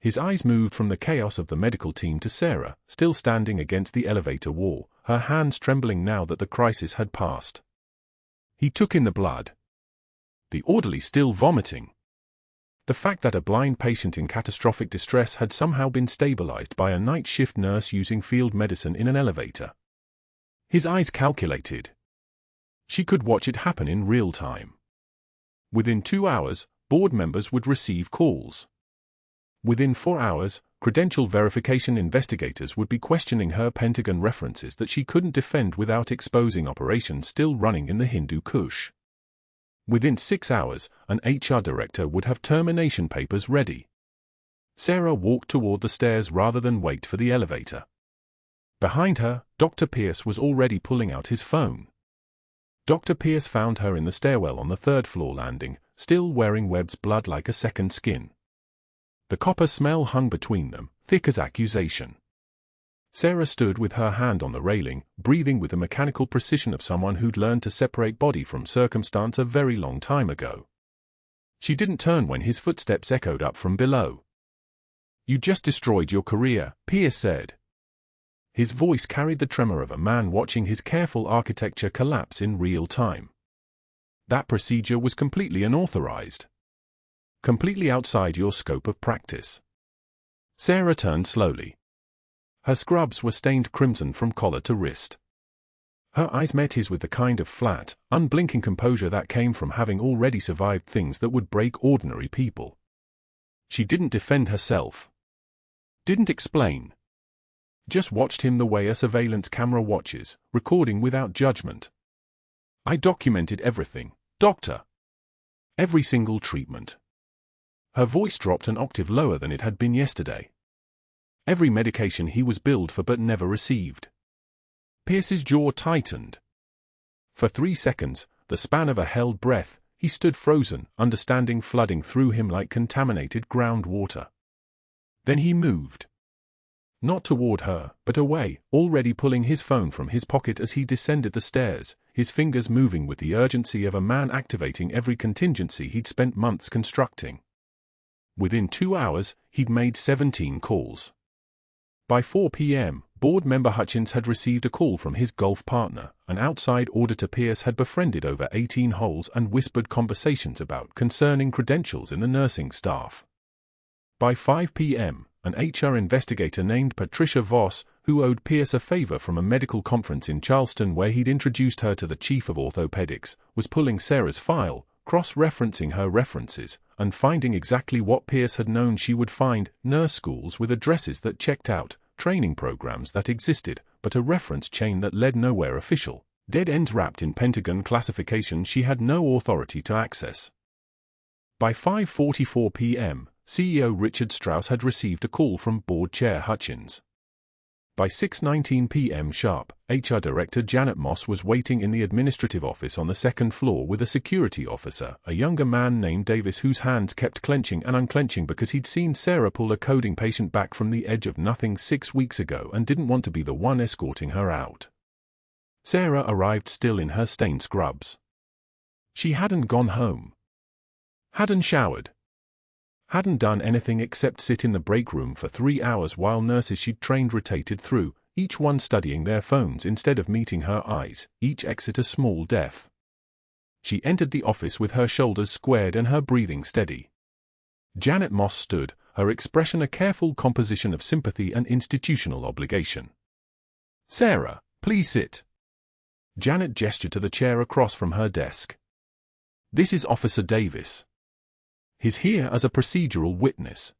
His eyes moved from the chaos of the medical team to Sarah, still standing against the elevator wall, her hands trembling now that the crisis had passed. He took in the blood. The orderly still vomiting. The fact that a blind patient in catastrophic distress had somehow been stabilized by a night shift nurse using field medicine in an elevator. His eyes calculated. She could watch it happen in real time. Within 2 hours, board members would receive calls. Within 4 hours, credential verification investigators would be questioning her Pentagon references that she couldn't defend without exposing operations still running in the Hindu Kush. Within 6 hours, an HR director would have termination papers ready. Sarah walked toward the stairs rather than wait for the elevator. Behind her, Dr. Pierce was already pulling out his phone. Dr. Pierce found her in the stairwell on the 3rd floor landing, still wearing Webb's blood like a second skin. The copper smell hung between them, thick as accusation. Sarah stood with her hand on the railing, breathing with the mechanical precision of someone who'd learned to separate body from circumstance a very long time ago. She didn't turn when his footsteps echoed up from below. "You just destroyed your career," Pierce said. His voice carried the tremor of a man watching his careful architecture collapse in real time. That procedure was completely unauthorized. Completely outside your scope of practice. Sarah turned slowly. Her scrubs were stained crimson from collar to wrist. Her eyes met his with the kind of flat, unblinking composure that came from having already survived things that would break ordinary people. She didn't defend herself. Didn't explain. Just watched him the way a surveillance camera watches, recording without judgment. "I documented everything, doctor. Every single treatment." Her voice dropped an octave lower than it had been yesterday. Every medication he was billed for but never received. Pierce's jaw tightened. For 3 seconds, the span of a held breath, He stood frozen, understanding flooding through him like contaminated groundwater. Then he moved. Not toward her, but away, already pulling his phone from his pocket as he descended the stairs, his fingers moving with the urgency of a man activating every contingency he'd spent months constructing. Within 2 hours, he'd made 17 calls. By 4 p.m., board member Hutchins had received a call from his golf partner. An outside auditor Pierce had befriended over 18 holes and whispered conversations about concerning credentials in the nursing staff. By 5 p.m., an HR investigator named Patricia Voss, who owed Pierce a favor from a medical conference in Charleston where he'd introduced her to the chief of orthopedics, was pulling Sarah's file, cross-referencing her references, and finding exactly what Pierce had known she would find: nurse schools with addresses that checked out, training programs that existed, but a reference chain that led nowhere official, dead ends wrapped in Pentagon classification she had no authority to access. By 5:44 p.m., CEO Richard Strauss had received a call from board chair Hutchins. By 6:19 p.m. sharp, HR Director Janet Moss was waiting in the administrative office on the second floor with a security officer, a younger man named Davis whose hands kept clenching and unclenching because he'd seen Sarah pull a coding patient back from the edge of nothing 6 weeks ago and didn't want to be the one escorting her out. Sarah arrived still in her stained scrubs. She hadn't gone home. Hadn't showered. Hadn't done anything except sit in the break room for 3 hours while nurses she'd trained rotated through, each one studying their phones instead of meeting her eyes, each exit a small death. She entered the office with her shoulders squared and her breathing steady. Janet Moss stood, her expression a careful composition of sympathy and institutional obligation. "Sarah, please sit." Janet gestured to the chair across from her desk. "This is Officer Davis. He's here as a procedural witness."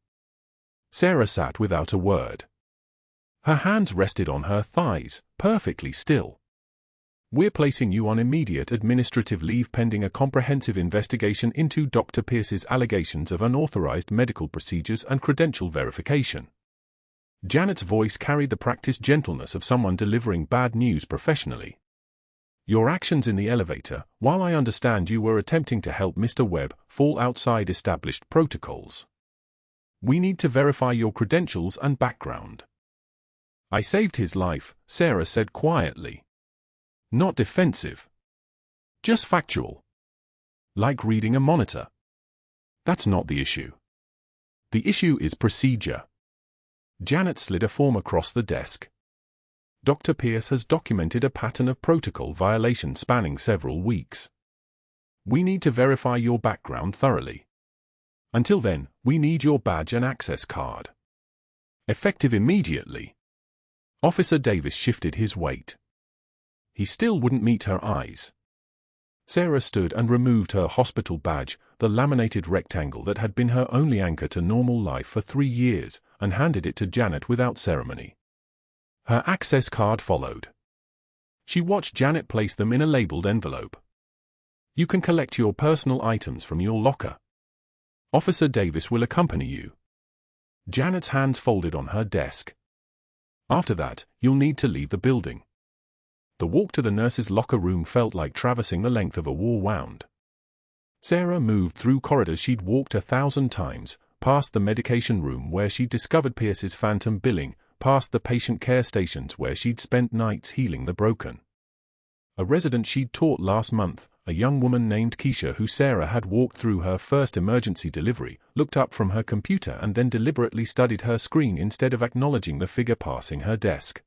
Sarah sat without a word. Her hands rested on her thighs, perfectly still. "We're placing you on immediate administrative leave pending a comprehensive investigation into Dr. Pierce's allegations of unauthorized medical procedures and credential verification." Janet's voice carried the practiced gentleness of someone delivering bad news professionally. "Your actions in the elevator, while I understand you were attempting to help Mr. Webb, fall outside established protocols. We need to verify your credentials and background." "I saved his life," Sarah said quietly. Not defensive. Just factual. Like reading a monitor. That's not the issue. The issue is procedure. Janet slid a form across the desk. Dr. Pierce has documented a pattern of protocol violation spanning several weeks. We need to verify your background thoroughly. Until then, we need your badge and access card. Effective immediately. Officer Davis shifted his weight. He still wouldn't meet her eyes. Sarah stood and removed her hospital badge, the laminated rectangle that had been her only anchor to normal life for 3 years, and handed it to Janet without ceremony. Her access card followed. She watched Janet place them in a labeled envelope. "You can collect your personal items from your locker. Officer Davis will accompany you." Janet's hands folded on her desk. "After that, you'll need to leave the building." The walk to the nurse's locker room felt like traversing the length of a war wound. Sarah moved through corridors she'd walked 1,000 times, past the medication room where she'd discovered Pierce's phantom billing, past the patient care stations where she'd spent nights healing the broken. A resident she'd taught last month, a young woman named Keisha who Sarah had walked through her first emergency delivery, looked up from her computer and then deliberately studied her screen instead of acknowledging the figure passing her desk.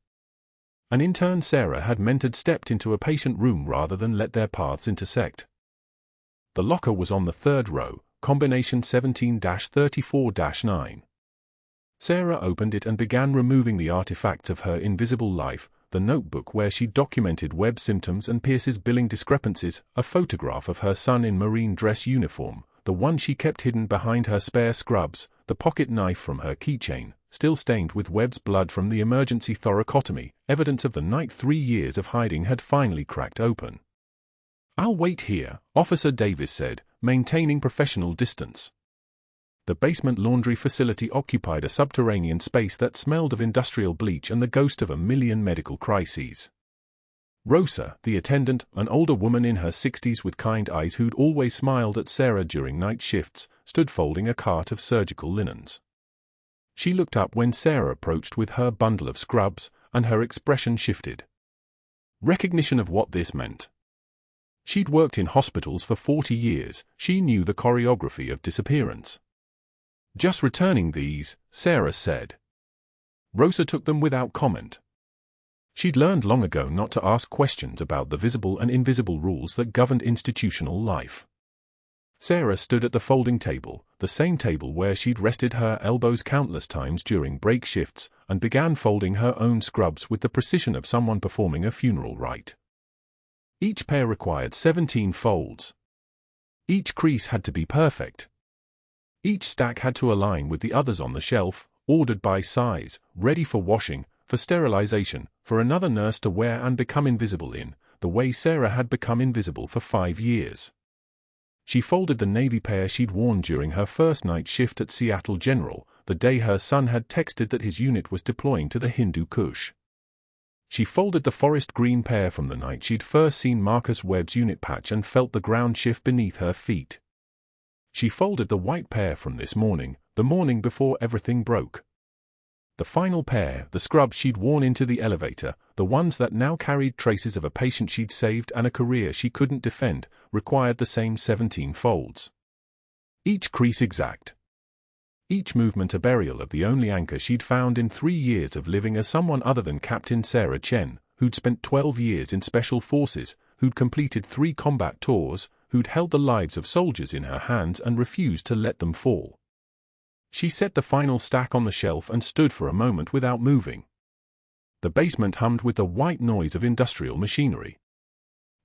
An intern Sarah had mentored stepped into a patient room rather than let their paths intersect. The locker was on the 3rd row, combination 17-34-9. Sarah opened it and began removing the artifacts of her invisible life, the notebook where she documented Webb symptoms and Pierce's billing discrepancies, a photograph of her son in marine dress uniform, the one she kept hidden behind her spare scrubs, the pocket knife from her keychain, still stained with Webb's blood from the emergency thoracotomy, evidence of the night 3 years of hiding had finally cracked open. "I'll wait here," Officer Davis said, maintaining professional distance. The basement laundry facility occupied a subterranean space that smelled of industrial bleach and the ghost of a million medical crises. Rosa, the attendant, an older woman in her 60s with kind eyes who'd always smiled at Sarah during night shifts, stood folding a cart of surgical linens. She looked up when Sarah approached with her bundle of scrubs, and her expression shifted. Recognition of what this meant. She'd worked in hospitals for 40 years, she knew the choreography of disappearance. "Just returning these," Sarah said. Rosa took them without comment. She'd learned long ago not to ask questions about the visible and invisible rules that governed institutional life. Sarah stood at the folding table, the same table where she'd rested her elbows countless times during break shifts, and began folding her own scrubs with the precision of someone performing a funeral rite. Each pair required 17 folds. Each crease had to be perfect. Each stack had to align with the others on the shelf, ordered by size, ready for washing, for sterilization, for another nurse to wear and become invisible in, the way Sarah had become invisible for 5 years. She folded the navy pair she'd worn during her first night shift at Seattle General, the day her son had texted that his unit was deploying to the Hindu Kush. She folded the forest green pair from the night she'd first seen Marcus Webb's unit patch and felt the ground shift beneath her feet. She folded the white pair from this morning, the morning before everything broke. The final pair, the scrubs she'd worn into the elevator, the ones that now carried traces of a patient she'd saved and a career she couldn't defend, required the same 17 folds. Each crease exact. Each movement a burial of the only anchor she'd found in 3 years of living as someone other than Captain Sarah Chen, who'd spent 12 years in special forces, who'd completed 3 combat tours, who'd held the lives of soldiers in her hands and refused to let them fall. She set the final stack on the shelf and stood for a moment without moving. The basement hummed with the white noise of industrial machinery.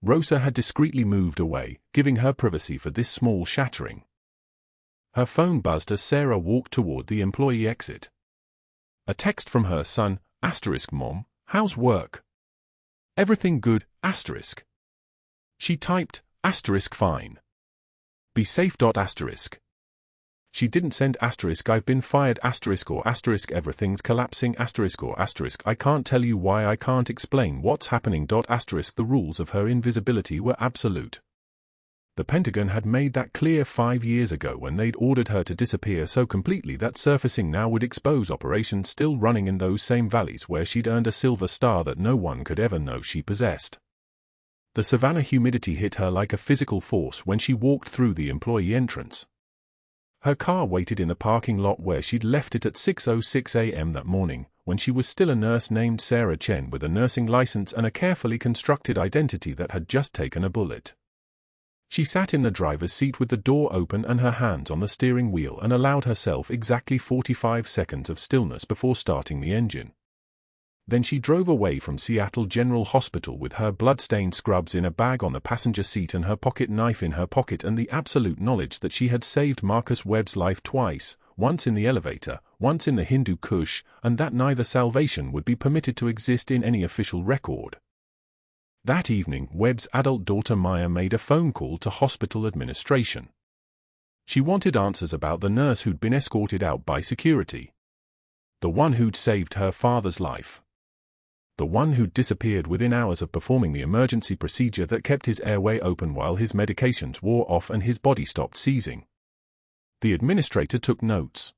Rosa had discreetly moved away, giving her privacy for this small shattering. Her phone buzzed as Sarah walked toward the employee exit. A text from her son, "Mom, how's work?" "Everything good, asterisk." She typed, "fine. Be safe. She didn't send "I've been fired" or "everything's collapsing" or "I can't tell you why, I can't explain what's happening." The rules of her invisibility were absolute. The Pentagon had made that clear 5 years ago when they'd ordered her to disappear so completely that surfacing now would expose operations still running in those same valleys where she'd earned a silver star that no one could ever know she possessed. The Savannah humidity hit her like a physical force when she walked through the employee entrance. Her car waited in the parking lot where she'd left it at 6:06 a.m. that morning, when she was still a nurse named Sarah Chen with a nursing license and a carefully constructed identity that had just taken a bullet. She sat in the driver's seat with the door open and her hands on the steering wheel and allowed herself exactly 45 seconds of stillness before starting the engine. Then she drove away from Seattle General Hospital with her blood-stained scrubs in a bag on the passenger seat and her pocket knife in her pocket and the absolute knowledge that she had saved Marcus Webb's life twice, once in the elevator, once in the Hindu Kush, and that neither salvation would be permitted to exist in any official record. That evening, Webb's adult daughter Maya made a phone call to hospital administration. She wanted answers about the nurse who'd been escorted out by security. The one who'd saved her father's life. The one who'd disappeared within hours of performing the emergency procedure that kept his airway open while his medications wore off and his body stopped seizing. The administrator took notes.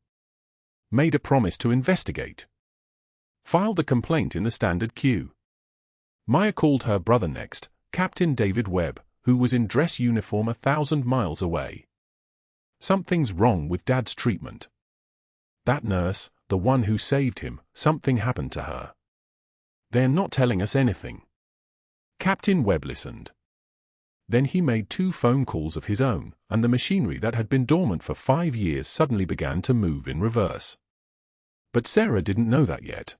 Made a promise to investigate. Filed a complaint in the standard queue. Maya called her brother next, Captain David Webb, who was in dress uniform 1,000 miles away. "Something's wrong with Dad's treatment. That nurse, the one who saved him, something happened to her. They're not telling us anything." Captain Webb listened. Then he made 2 phone calls of his own, and the machinery that had been dormant for 5 years suddenly began to move in reverse. But Sarah didn't know that yet.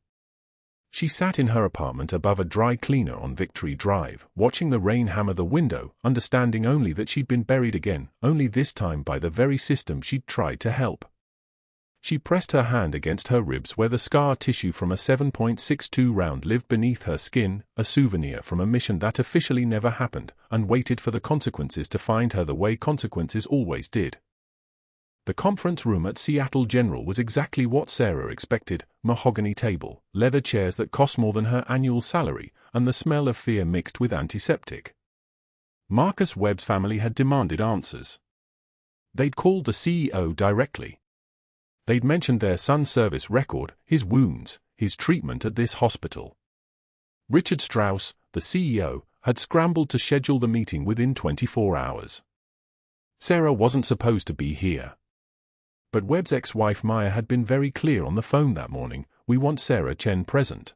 She sat in her apartment above a dry cleaner on Victory Drive, watching the rain hammer the window, understanding only that she'd been buried again, only this time by the very system she'd tried to help. She pressed her hand against her ribs where the scar tissue from a 7.62 round lived beneath her skin, a souvenir from a mission that officially never happened, and waited for the consequences to find her the way consequences always did. The conference room at Seattle General was exactly what Sarah expected: mahogany table, leather chairs that cost more than her annual salary, and the smell of fear mixed with antiseptic. Marcus Webb's family had demanded answers. They'd called the CEO directly. They'd mentioned their son's service record, his wounds, his treatment at this hospital. Richard Strauss, the CEO, had scrambled to schedule the meeting within 24 hours. Sarah wasn't supposed to be here. But Webb's ex-wife Maya had been very clear on the phone that morning: "We want Sarah Chen present.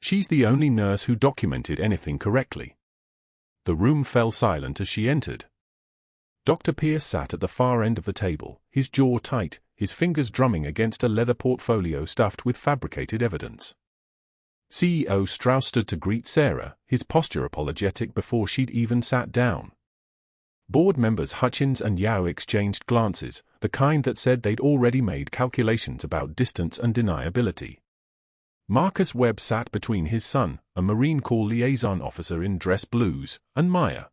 She's the only nurse who documented anything correctly." The room fell silent as she entered. Dr. Pierce sat at the far end of the table, his jaw tight, his fingers drumming against a leather portfolio stuffed with fabricated evidence. CEO Strauss stood to greet Sarah, his posture apologetic before she'd even sat down. Board members Hutchins and Yao exchanged glances, the kind that said they'd already made calculations about distance and deniability. Marcus Webb sat between his son, a Marine Corps liaison officer in dress blues, and Maya.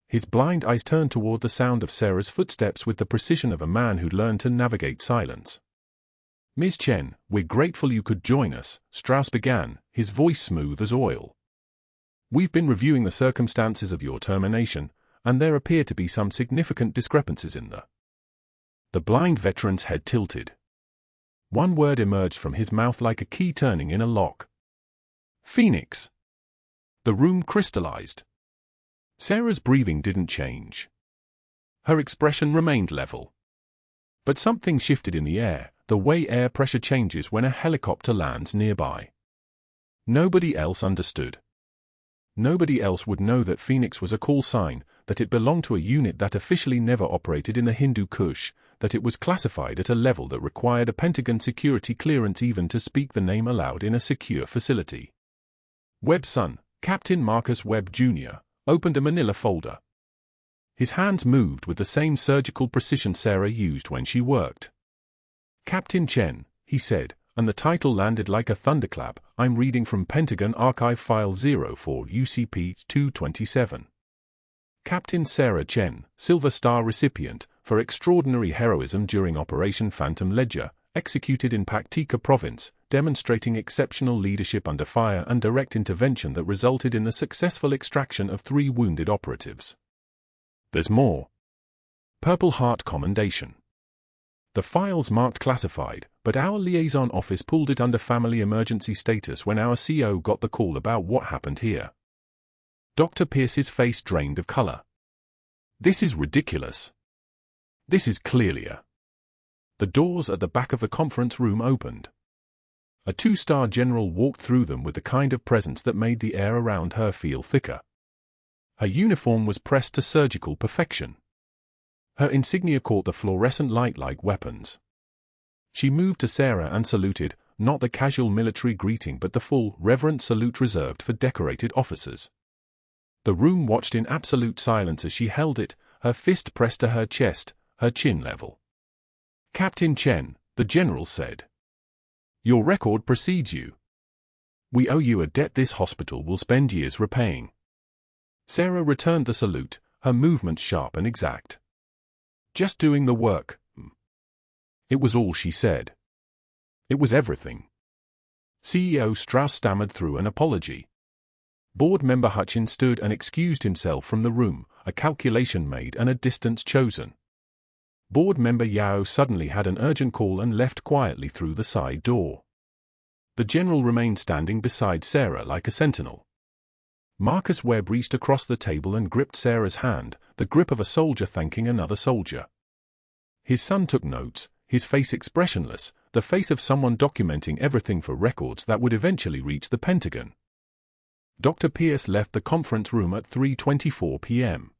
His blind eyes turned toward the sound of Sarah's footsteps with the precision of a man who'd learned to navigate silence. "Ms. Chen, we're grateful you could join us," Strauss began, his voice smooth as oil. "We've been reviewing the circumstances of your termination, and there appear to be some significant discrepancies in The blind veteran's head tilted. One word emerged from his mouth like a key turning in a lock. "Phoenix." The room crystallized. Sarah's breathing didn't change. Her expression remained level. But something shifted in the air, the way air pressure changes when a helicopter lands nearby. Nobody else understood. Nobody else would know that Phoenix was a call sign, that it belonged to a unit that officially never operated in the Hindu Kush, that it was classified at a level that required a Pentagon security clearance even to speak the name aloud in a secure facility. Webb's son, Captain Marcus Webb Jr., opened a manila folder. His hands moved with the same surgical precision Sarah used when she worked. "Captain Chen," he said, and the title landed like a thunderclap. "I'm reading from Pentagon Archive File 04 UCP 227. Captain Sarah Chen, Silver Star recipient, for extraordinary heroism during Operation Phantom Ledger, executed in Paktika Province, demonstrating exceptional leadership under fire and direct intervention that resulted in the successful extraction of 3 wounded operatives." There's more. Purple Heart Commendation. The file's marked classified, but our liaison office pulled it under family emergency status when our CO got the call about what happened here. Dr. Pierce's face drained of color. "This is ridiculous. This is clearly a..." The doors at the back of the conference room opened. A 2-star general walked through them with the kind of presence that made the air around her feel thicker. Her uniform was pressed to surgical perfection. Her insignia caught the fluorescent light like weapons. She moved to Sarah and saluted, not the casual military greeting but the full, reverent salute reserved for decorated officers. The room watched in absolute silence as she held it, her fist pressed to her chest, her chin level. "Captain Chen," the general said. "Your record precedes you. We owe you a debt this hospital will spend years repaying." Sarah returned the salute, her movements sharp and exact. "Just doing the work." It was all she said. It was everything. CEO Strauss stammered through an apology. Board member Hutchins stood and excused himself from the room, a calculation made and a distance chosen. Board member Yao suddenly had an urgent call and left quietly through the side door. The general remained standing beside Sarah like a sentinel. Marcus Webb reached across the table and gripped Sarah's hand, the grip of a soldier thanking another soldier. His son took notes, his face expressionless, the face of someone documenting everything for records that would eventually reach the Pentagon. Dr. Pierce left the conference room at 3:24 p.m.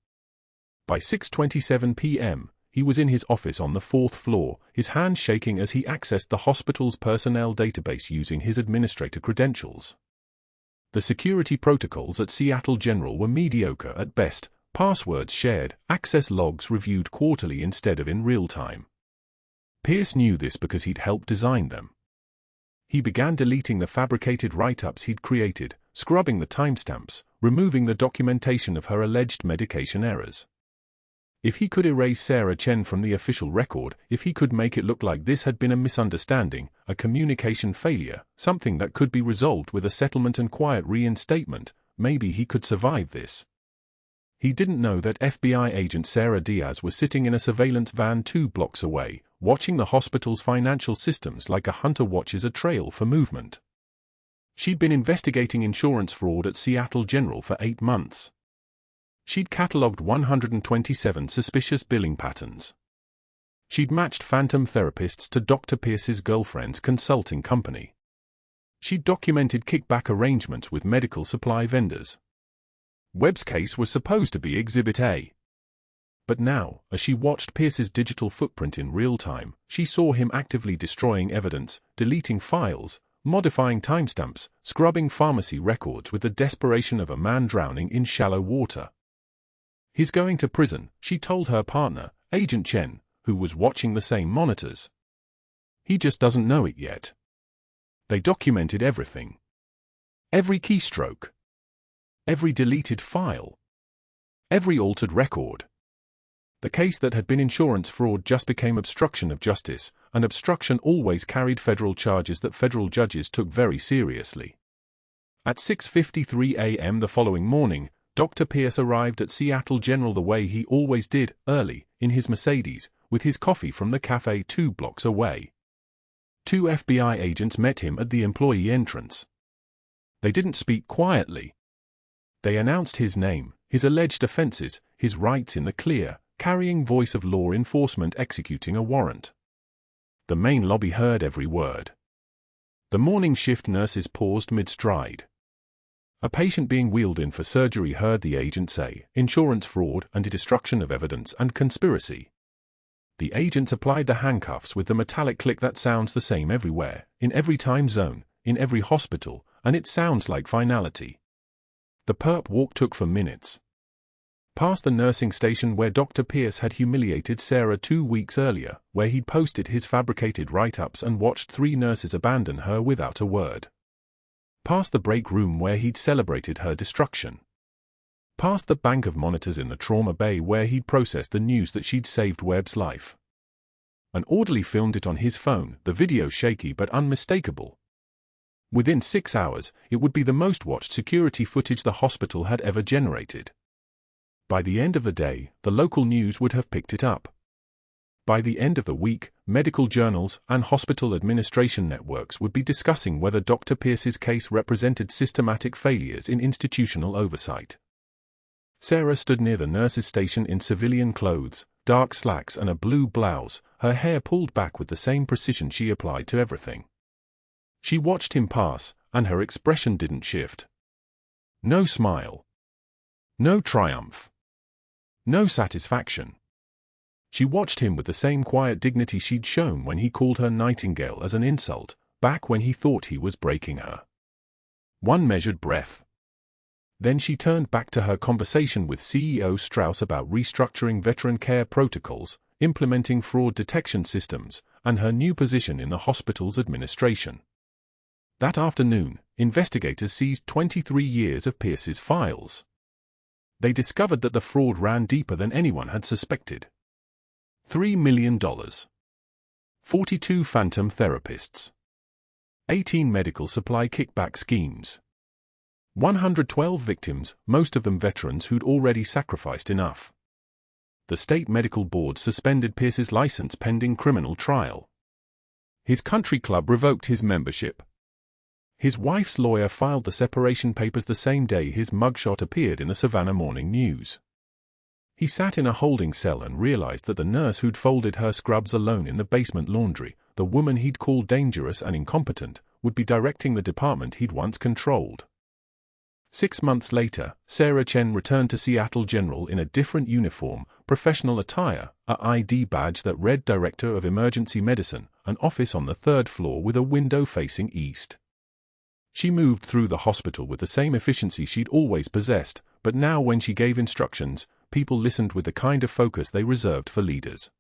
By 6:27 p.m., he was in his office on the 4th floor, his hands shaking as he accessed the hospital's personnel database using his administrator credentials. The security protocols at Seattle General were mediocre at best, passwords shared, access logs reviewed quarterly instead of in real time. Pierce knew this because he'd helped design them. He began deleting the fabricated write-ups he'd created, scrubbing the timestamps, removing the documentation of her alleged medication errors. If he could erase Sarah Chen from the official record, if he could make it look like this had been a misunderstanding, a communication failure, something that could be resolved with a settlement and quiet reinstatement, maybe he could survive this. He didn't know that FBI agent Sarah Diaz was sitting in a surveillance van 2 blocks away, watching the hospital's financial systems like a hunter watches a trail for movement. She'd been investigating insurance fraud at Seattle General for 8 months. She'd catalogued 127 suspicious billing patterns. She'd matched phantom therapists to Dr. Pierce's girlfriend's consulting company. She'd documented kickback arrangements with medical supply vendors. Webb's case was supposed to be Exhibit A. But now, as she watched Pierce's digital footprint in real time, she saw him actively destroying evidence, deleting files, modifying timestamps, scrubbing pharmacy records with the desperation of a man drowning in shallow water. He's going to prison, she told her partner, Agent Chen, who was watching the same monitors. He just doesn't know it yet. They documented everything. Every keystroke. Every deleted file. Every altered record. The case that had been insurance fraud just became obstruction of justice, and obstruction always carried federal charges that federal judges took very seriously. At 6:53 a.m. the following morning, Dr. Pierce arrived at Seattle General the way he always did, early, in his Mercedes, with his coffee from the cafe 2 blocks away. 2 FBI agents met him at the employee entrance. They didn't speak quietly. They announced his name, his alleged offenses, his rights in the clear, carrying voice of law enforcement executing a warrant. The main lobby heard every word. The morning shift nurses paused mid-stride. A patient being wheeled in for surgery heard the agent say, insurance fraud and destruction of evidence and conspiracy. The agents applied the handcuffs with the metallic click that sounds the same everywhere, in every time zone, in every hospital, and it sounds like finality. The perp walk took for minutes. Past the nursing station where Dr. Pierce had humiliated Sarah 2 weeks earlier, where he'd posted his fabricated write-ups and watched 3 nurses abandon her without a word. Past the break room where he'd celebrated her destruction. Past the bank of monitors in the trauma bay where he'd processed the news that she'd saved Webb's life. An orderly filmed it on his phone, the video shaky but unmistakable. Within 6 hours, it would be the most watched security footage the hospital had ever generated. By the end of the day, the local news would have picked it up. By the end of the week, medical journals and hospital administration networks would be discussing whether Dr. Pierce's case represented systematic failures in institutional oversight. Sarah stood near the nurse's station in civilian clothes, dark slacks and a blue blouse, her hair pulled back with the same precision she applied to everything. She watched him pass, and her expression didn't shift. No smile. No triumph. No satisfaction. She watched him with the same quiet dignity she'd shown when he called her nightingale as an insult, back when he thought he was breaking her. One measured breath. Then she turned back to her conversation with CEO Strauss about restructuring veteran care protocols, implementing fraud detection systems, and her new position in the hospital's administration. That afternoon, investigators seized 23 years of Pierce's files. They discovered that the fraud ran deeper than anyone had suspected. $3 million. 42 phantom therapists. 18 medical supply kickback schemes. 112 victims, most of them veterans who'd already sacrificed enough. The state medical board suspended Pierce's license pending criminal trial. His country club revoked his membership. His wife's lawyer filed the separation papers the same day his mugshot appeared in the Savannah Morning News. He sat in a holding cell and realized that the nurse who'd folded her scrubs alone in the basement laundry, the woman he'd called dangerous and incompetent, would be directing the department he'd once controlled. 6 months later, Sarah Chen returned to Seattle General in a different uniform, professional attire, a ID badge that read Director of Emergency Medicine, an office on the 3rd floor with a window facing east. She moved through the hospital with the same efficiency she'd always possessed, but now when she gave instructions, people listened with the kind of focus they reserved for leaders.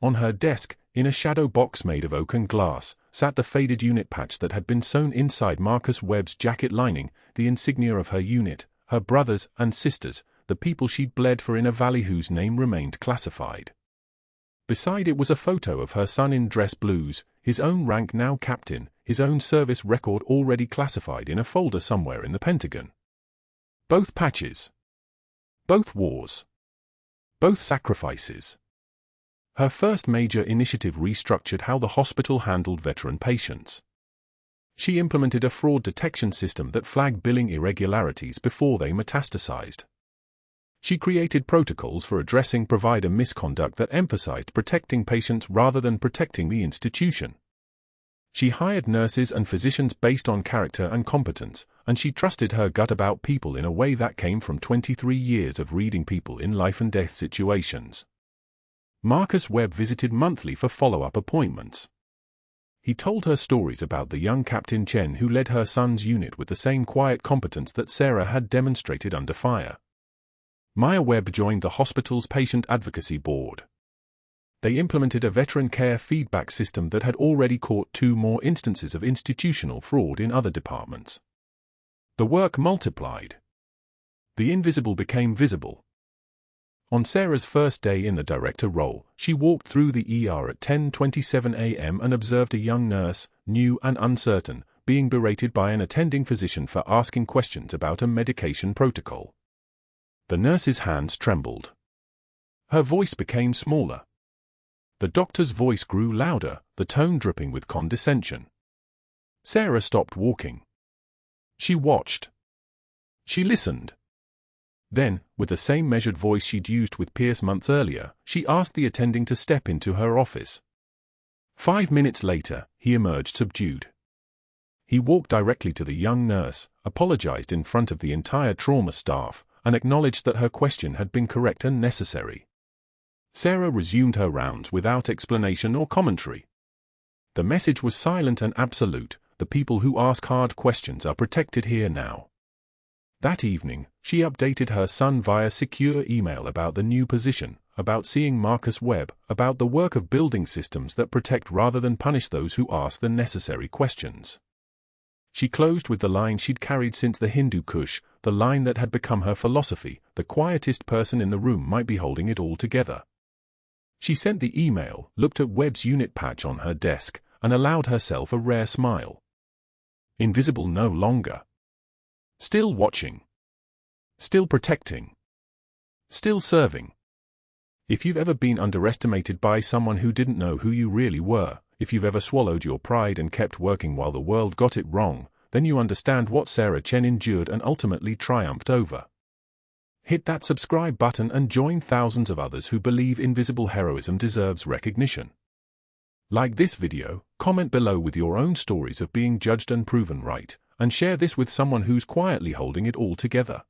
On her desk, in a shadow box made of oak and glass, sat the faded unit patch that had been sewn inside Marcus Webb's jacket lining, the insignia of her unit, her brothers and sisters, the people she'd bled for in a valley whose name remained classified. Beside it was a photo of her son in dress blues, his own rank now captain, his own service record already classified in a folder somewhere in the Pentagon. Both patches. Both wars. Both sacrifices. Her first major initiative restructured how the hospital handled veteran patients. She implemented a fraud detection system that flagged billing irregularities before they metastasized. She created protocols for addressing provider misconduct that emphasized protecting patients rather than protecting the institution. She hired nurses and physicians based on character and competence, and she trusted her gut about people in a way that came from 23 years of reading people in life-and-death situations. Marcus Webb visited monthly for follow-up appointments. He told her stories about the young Captain Chen who led her son's unit with the same quiet competence that Sarah had demonstrated under fire. Maya Webb joined the hospital's patient advocacy board. They implemented a veteran care feedback system that had already caught 2 more instances of institutional fraud in other departments. The work multiplied. The invisible became visible. On Sarah's first day in the director role, she walked through the ER at 10:27 a.m. and observed a young nurse, new and uncertain, being berated by an attending physician for asking questions about a medication protocol. The nurse's hands trembled. Her voice became smaller. The doctor's voice grew louder, the tone dripping with condescension. Sarah stopped walking. She watched. She listened. Then, with the same measured voice she'd used with Pierce months earlier, she asked the attending to step into her office. 5 minutes later, he emerged subdued. He walked directly to the young nurse, apologized in front of the entire trauma staff, and acknowledged that her question had been correct and necessary. Sarah resumed her rounds without explanation or commentary. The message was silent and absolute: the people who ask hard questions are protected here now. That evening, she updated her son via secure email about the new position, about seeing Marcus Webb, about the work of building systems that protect rather than punish those who ask the necessary questions. She closed with the line she'd carried since the Hindu Kush, the line that had become her philosophy: the quietest person in the room might be holding it all together. She sent the email, looked at Webb's unit patch on her desk, and allowed herself a rare smile. Invisible no longer. Still watching. Still protecting. Still serving. If you've ever been underestimated by someone who didn't know who you really were, if you've ever swallowed your pride and kept working while the world got it wrong, then you understand what Sarah Chen endured and ultimately triumphed over. Hit that subscribe button and join thousands of others who believe invisible heroism deserves recognition. Like this video, comment below with your own stories of being judged and proven right, and share this with someone who's quietly holding it all together.